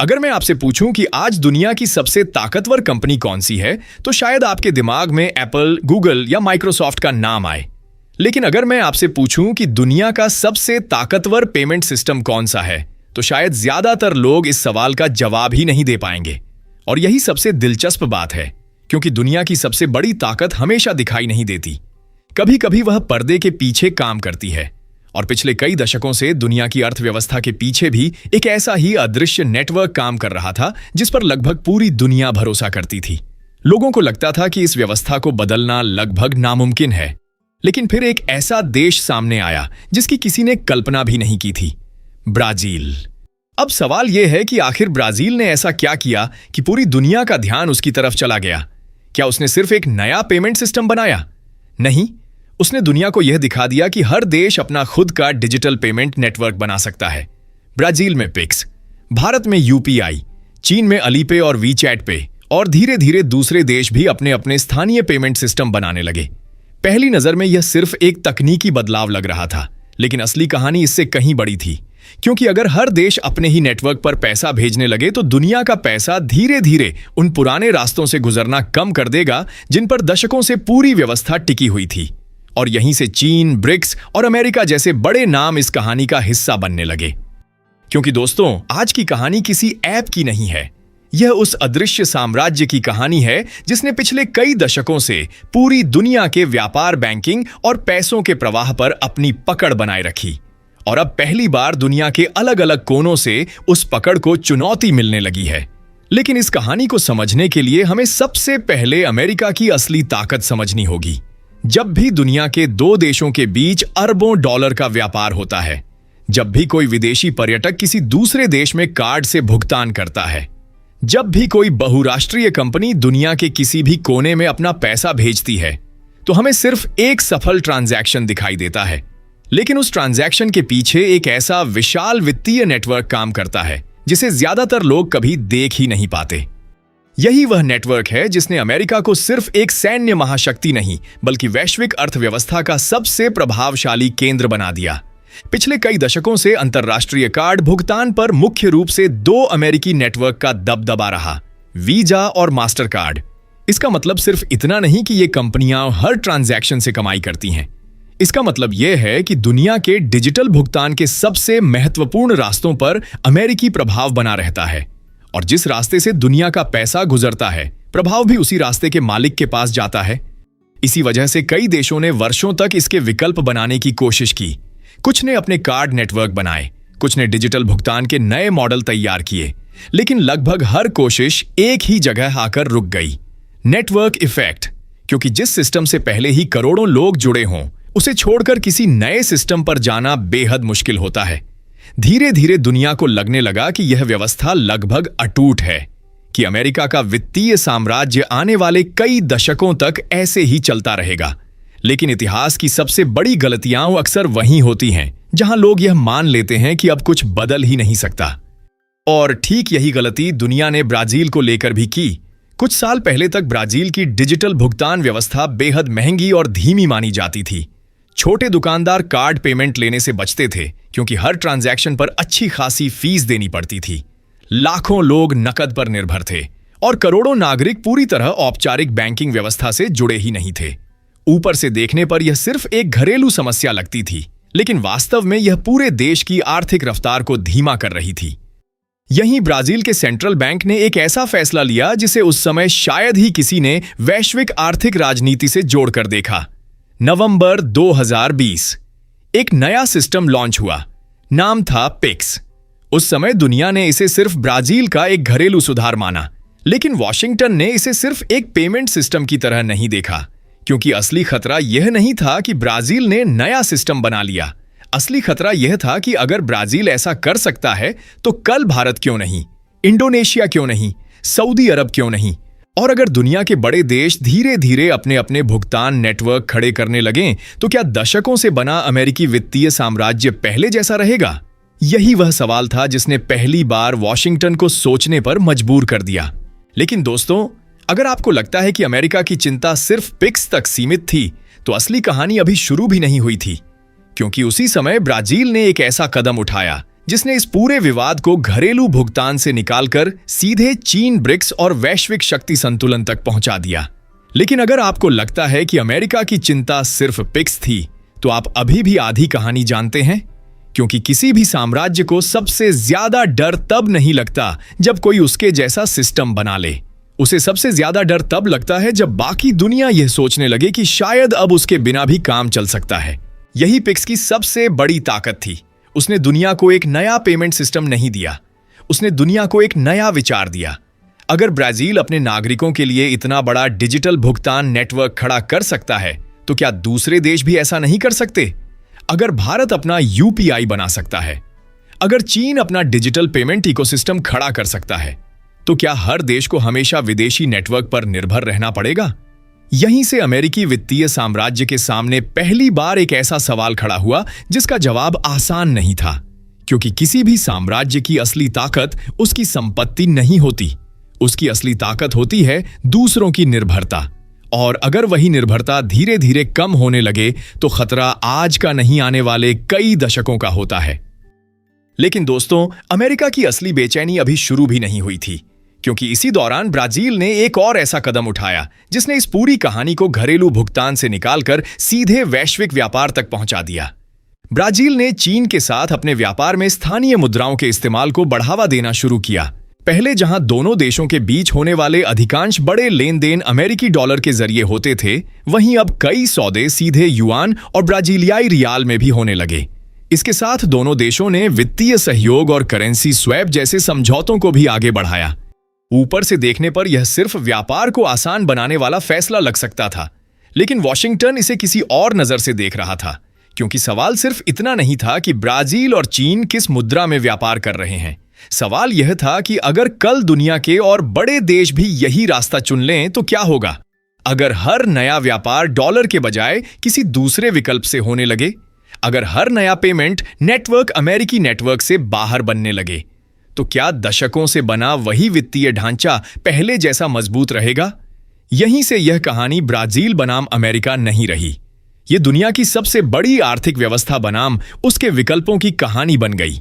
अगर मैं आपसे पूछूं कि आज दुनिया की सबसे ताकतवर कंपनी कौन सी है, तो शायद आपके दिमाग में एप्पल, गूगल या माइक्रोसॉफ्ट का नाम आए। लेकिन अगर मैं आपसे पूछूं कि दुनिया का सबसे ताकतवर पेमेंट सिस्टम कौन सा है, तो शायद ज्यादातर लोग इस सवाल का जवाब ही नहीं दे पाएंगे। और यही सबसे दिलचस्प बात है, क्योंकि दुनिया की सबसे बड़ी ताकत हमेशा दिखाई नहीं देती। कभी कभी वह पर्दे के पीछे काम करती है। और पिछले कई दशकों से दुनिया की अर्थव्यवस्था के पीछे भी एक ऐसा ही अदृश्य नेटवर्क काम कर रहा था, जिस पर लगभग पूरी दुनिया भरोसा करती थी। लोगों को लगता था कि इस व्यवस्था को बदलना लगभग नामुमकिन है। लेकिन फिर एक ऐसा देश सामने आया जिसकी किसी ने कल्पना भी नहीं की थी, ब्राजील। अब सवाल यह है कि आखिर ब्राजील ने ऐसा क्या किया कि पूरी दुनिया का ध्यान उसकी तरफ चला गया। क्या उसने सिर्फ एक नया पेमेंट सिस्टम बनाया? नहीं, उसने दुनिया को यह दिखा दिया कि हर देश अपना खुद का डिजिटल पेमेंट नेटवर्क बना सकता है। ब्राजील में पिक्स, भारत में यूपीआई, चीन में अलीपे और वीचैट पे, और धीरे धीरे दूसरे देश भी अपने अपने स्थानीय पेमेंट सिस्टम बनाने लगे। पहली नजर में यह सिर्फ एक तकनीकी बदलाव लग रहा था, लेकिन असली कहानी इससे कहीं बड़ी थी। क्योंकि अगर हर देश अपने ही नेटवर्क पर पैसा भेजने लगे, तो दुनिया का पैसा धीरे धीरे उन पुराने रास्तों से गुजरना कम कर देगा जिन पर दशकों से पूरी व्यवस्था टिकी हुई थी। और यहीं से चीन, ब्रिक्स और अमेरिका जैसे बड़े नाम इस कहानी का हिस्सा बनने लगे। क्योंकि दोस्तों, आज की कहानी किसी ऐप की नहीं है। यह उस अदृश्य साम्राज्य की कहानी है जिसने पिछले कई दशकों से पूरी दुनिया के व्यापार, बैंकिंग और पैसों के प्रवाह पर अपनी पकड़ बनाए रखी। और अब पहली बार दुनिया के अलग अलग कोनों से उस पकड़ को चुनौती मिलने लगी है। लेकिन इस कहानी को समझने के लिए हमें सबसे पहले अमेरिका की असली ताकत समझनी होगी। जब भी दुनिया के दो देशों के बीच अरबों डॉलर का व्यापार होता है, जब भी कोई विदेशी पर्यटक किसी दूसरे देश में कार्ड से भुगतान करता है, जब भी कोई बहुराष्ट्रीय कंपनी दुनिया के किसी भी कोने में अपना पैसा भेजती है, तो हमें सिर्फ एक सफल ट्रांजैक्शन दिखाई देता है। लेकिन उस ट्रांजैक्शन के पीछे एक ऐसा विशाल वित्तीय नेटवर्क काम करता है जिसे ज्यादातर लोग कभी देख ही नहीं पाते। यही वह नेटवर्क है जिसने अमेरिका को सिर्फ एक सैन्य महाशक्ति नहीं, बल्कि वैश्विक अर्थव्यवस्था का सबसे प्रभावशाली केंद्र बना दिया। पिछले कई दशकों से अंतर्राष्ट्रीय कार्ड भुगतान पर मुख्य रूप से दो अमेरिकी नेटवर्क का दबदबा रहा, वीजा और मास्टर कार्ड। इसका मतलब सिर्फ इतना नहीं कि ये कंपनियां हर ट्रांजैक्शन से कमाई करती हैं। इसका मतलब यह है कि दुनिया के डिजिटल भुगतान के सबसे महत्वपूर्ण रास्तों पर अमेरिकी प्रभाव बना रहता है। और जिस रास्ते से दुनिया का पैसा गुजरता है, प्रभाव भी उसी रास्ते के मालिक के पास जाता है। इसी वजह से कई देशों ने वर्षों तक इसके विकल्प बनाने की कोशिश की। कुछ ने अपने कार्ड नेटवर्क बनाए, कुछ ने डिजिटल भुगतान के नए मॉडल तैयार किए, लेकिन लगभग हर कोशिश एक ही जगह आकर रुक गई, नेटवर्क इफेक्ट। क्योंकि जिस सिस्टम से पहले ही करोड़ों लोग जुड़े हों, उसे छोड़कर किसी नए सिस्टम पर जाना बेहद मुश्किल होता है। धीरे धीरे दुनिया को लगने लगा कि यह व्यवस्था लगभग अटूट है, कि अमेरिका का वित्तीय साम्राज्य आने वाले कई दशकों तक ऐसे ही चलता रहेगा। लेकिन इतिहास की सबसे बड़ी गलतियां अक्सर वहीं होती हैं जहां लोग यह मान लेते हैं कि अब कुछ बदल ही नहीं सकता। और ठीक यही गलती दुनिया ने ब्राजील को लेकर भी की। कुछ साल पहले तक ब्राजील की डिजिटल भुगतान व्यवस्था बेहद महंगी और धीमी मानी जाती थी। छोटे दुकानदार कार्ड पेमेंट लेने से बचते थे, क्योंकि हर ट्रांजैक्शन पर अच्छी खासी फीस देनी पड़ती थी। लाखों लोग नकद पर निर्भर थे और करोड़ों नागरिक पूरी तरह औपचारिक बैंकिंग व्यवस्था से जुड़े ही नहीं थे। ऊपर से देखने पर यह सिर्फ एक घरेलू समस्या लगती थी, लेकिन वास्तव में यह पूरे देश की आर्थिक रफ्तार को धीमा कर रही थी। यहीं ब्राजील के सेंट्रल बैंक ने एक ऐसा फैसला लिया जिसे उस समय शायद ही किसी ने वैश्विक आर्थिक राजनीति से जोड़कर देखा। नवंबर 2020 एक नया सिस्टम लॉन्च हुआ, नाम था पिक्स। उस समय दुनिया ने इसे सिर्फ ब्राजील का एक घरेलू सुधार माना, लेकिन वॉशिंगटन ने इसे सिर्फ एक पेमेंट सिस्टम की तरह नहीं देखा। क्योंकि असली खतरा यह नहीं था कि ब्राजील ने नया सिस्टम बना लिया। असली खतरा यह था कि अगर ब्राजील ऐसा कर सकता है, तो कल भारत क्यों नहीं, इंडोनेशिया क्यों नहीं, सऊदी अरब क्यों नहीं? और अगर दुनिया के बड़े देश धीरे धीरे अपने अपने भुगतान नेटवर्क खड़े करने लगें, तो क्या दशकों से बना अमेरिकी वित्तीय साम्राज्य पहले जैसा रहेगा? यही वह सवाल था जिसने पहली बार वॉशिंगटन को सोचने पर मजबूर कर दिया। लेकिन दोस्तों, अगर आपको लगता है कि अमेरिका की चिंता सिर्फ पिक्स तक सीमित थी, तो असली कहानी अभी शुरू भी नहीं हुई थी। क्योंकि उसी समय ब्राजील ने एक ऐसा कदम उठाया जिसने इस पूरे विवाद को घरेलू भुगतान से निकालकर सीधे चीन, ब्रिक्स और वैश्विक शक्ति संतुलन तक पहुंचा दिया। लेकिन अगर आपको लगता है कि अमेरिका की चिंता सिर्फ पिक्स थी, तो आप अभी भी आधी कहानी जानते हैं। क्योंकि किसी भी साम्राज्य को सबसे ज्यादा डर तब नहीं लगता जब कोई उसके जैसा सिस्टम बना ले। उसे सबसे ज्यादा डर तब लगता है जब बाकी दुनिया यह सोचने लगे कि शायद अब उसके बिना भी काम चल सकता है। यही पिक्स की सबसे बड़ी ताकत थी। उसने दुनिया को एक नया पेमेंट सिस्टम नहीं दिया, उसने दुनिया को एक नया विचार दिया। अगर ब्राजील अपने नागरिकों के लिए इतना बड़ा डिजिटल भुगतान नेटवर्क खड़ा कर सकता है, तो क्या दूसरे देश भी ऐसा नहीं कर सकते? अगर भारत अपना यूपीआई बना सकता है, अगर चीन अपना डिजिटल पेमेंट इकोसिस्टम खड़ा कर सकता है, तो क्या हर देश को हमेशा विदेशी नेटवर्क पर निर्भर रहना पड़ेगा? यहीं से अमेरिकी वित्तीय साम्राज्य के सामने पहली बार एक ऐसा सवाल खड़ा हुआ जिसका जवाब आसान नहीं था। क्योंकि किसी भी साम्राज्य की असली ताकत उसकी संपत्ति नहीं होती, उसकी असली ताकत होती है दूसरों की निर्भरता। और अगर वही निर्भरता धीरे धीरे कम होने लगे तो खतरा आज का नहीं, आने वाले कई दशकों का होता है। लेकिन दोस्तों, अमेरिका की असली बेचैनी अभी शुरू भी नहीं हुई थी, क्योंकि इसी दौरान ब्राजील ने एक और ऐसा कदम उठाया जिसने इस पूरी कहानी को घरेलू भुगतान से निकालकर सीधे वैश्विक व्यापार तक पहुंचा दिया। ब्राजील ने चीन के साथ अपने व्यापार में स्थानीय मुद्राओं के इस्तेमाल को बढ़ावा देना शुरू किया। पहले जहां दोनों देशों के बीच होने वाले अधिकांश बड़े लेन देन अमेरिकी डॉलर के जरिए होते थे, वहीं अब कई सौदे सीधे युआन और ब्राजीलियाई रियाल में भी होने लगे। इसके साथ दोनों देशों ने वित्तीय सहयोग और करेंसी स्वैप जैसे समझौतों को भी आगे बढ़ाया। ऊपर से देखने पर यह सिर्फ व्यापार को आसान बनाने वाला फैसला लग सकता था, लेकिन वॉशिंगटन इसे किसी और नजर से देख रहा था। क्योंकि सवाल सिर्फ इतना नहीं था कि ब्राजील और चीन किस मुद्रा में व्यापार कर रहे हैं। सवाल यह था कि अगर कल दुनिया के और बड़े देश भी यही रास्ता चुन लें तो क्या होगा? अगर हर नया व्यापार डॉलर के बजाय किसी दूसरे विकल्प से होने लगे, अगर हर नया पेमेंट नेटवर्क अमेरिकी नेटवर्क से बाहर बनने लगे, तो क्या दशकों से बना वही वित्तीय ढांचा पहले जैसा मजबूत रहेगा? यहीं से यह कहानी ब्राजील बनाम अमेरिका नहीं रही, यह दुनिया की सबसे बड़ी आर्थिक व्यवस्था बनाम उसके विकल्पों की कहानी बन गई।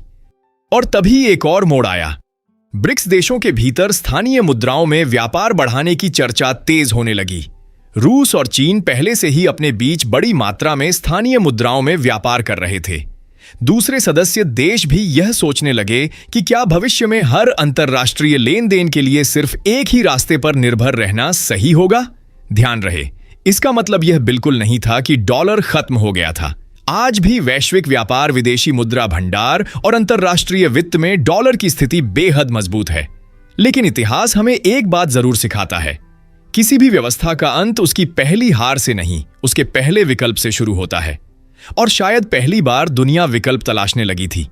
और तभी एक और मोड़ आया। ब्रिक्स देशों के भीतर स्थानीय मुद्राओं में व्यापार बढ़ाने की चर्चा तेज होने लगी। रूस और चीन पहले से ही अपने बीच बड़ी मात्रा में स्थानीय मुद्राओं में व्यापार कर रहे थे। दूसरे सदस्य देश भी यह सोचने लगे कि क्या भविष्य में हर अंतर्राष्ट्रीय लेन देन के लिए सिर्फ एक ही रास्ते पर निर्भर रहना सही होगा? ध्यान रहे, इसका मतलब यह बिल्कुल नहीं था कि डॉलर खत्म हो गया था। आज भी वैश्विक व्यापार, विदेशी मुद्रा भंडार और अंतर्राष्ट्रीय वित्त में डॉलर की स्थिति बेहद मजबूत है। लेकिन इतिहास हमें एक बात जरूर सिखाता है, किसी भी व्यवस्था का अंत उसकी पहली हार से नहीं, उसके पहले विकल्प से शुरू होता है। और शायद पहली बार दुनिया विकल्प तलाशने लगी थी।